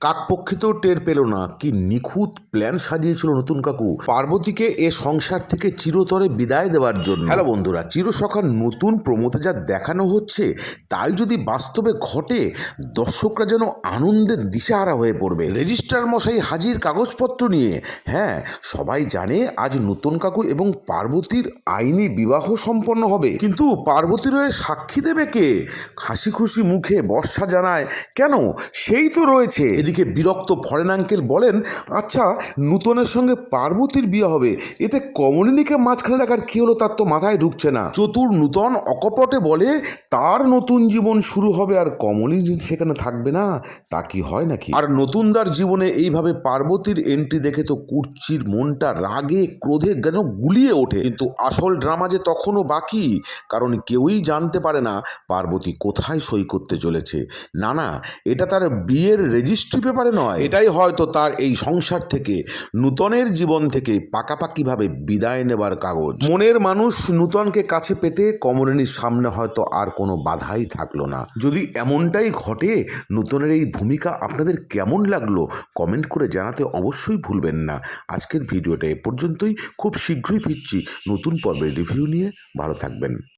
কাকপক্ষিতেও টের পেল না কি নিখুঁত প্ল্যান সাজিয়েছিল নতুন কাকু পার্বতীকে এ সংসার থেকে চিরতরে বিদায় দেওয়ার জন্য। হ্যালো বন্ধুরা, চিরসখার নতুন প্রমোতে যা দেখানো হচ্ছে তাই যদি বাস্তবে ঘটে, দর্শকরা যেন আনন্দের দিশেহারা হয়ে পড়বে। রেজিস্ট্রার মশাই হাজির কাগজপত্র নিয়ে। হ্যাঁ, সবাই জানে আজ নতুন কাকু এবং পার্বতীর আইনি বিবাহ সম্পন্ন হবে, কিন্তু পার্বতীর হয়ে সাক্ষী দেবে কে? হাসি খুশি মুখে বর্ষা জানায়, কেন, সেই তো রয়েছে। এদিকে বিরক্ত ফরেন আঙ্কেল বলেন, আচ্ছা নূতনের সঙ্গে পার্বতীর বিয়ে হবে, এতে কমলিনীকে মাঝখানে রাখার কি হলো তার তো মাথায় ঢুকছে না। চতুর নূতন অকপটে বলে তার নতুন জীবন শুরু হবে আর কমলিনী সেখানে থাকবে না, তা কি হয় নাকি? আর নতুনদার জীবনে এইভাবে পার্বতীর এন্ট্রি দেখে তো কুর্চির মনটা রাগে ক্রোধে যেন গুলিয়ে ওঠে। কিন্তু আসল ড্রামা যে তখনও বাকি, কারণ কেউই জানতে পারে না পার্বতী কোথায় সই করতে চলেছে। না না, এটা তার বিয়ের রেজিস্ট্রি পেপারে নয়, এটাই হয়তো তার এই সংসার থেকে, নূতনের জীবন থেকে পাকাপাকিভাবে বিদায় নেবার কাগজ। মনের মানুষ নূতনকে কাছে পেতে কমলিনীর সামনে হয়তো আর কোনো বাধাই থাকলো না। যদি এমনটাই ঘটে, নূতনের এই ভূমিকা আপনাদের কেমন লাগলো কমেন্ট করে জানাতে অবশ্যই ভুলবেন না। আজকের ভিডিওটা এ পর্যন্তই। খুব শীঘ্রই ফিরছি নতুন পর্বের রিভিউ নিয়ে। ভালো থাকবেন।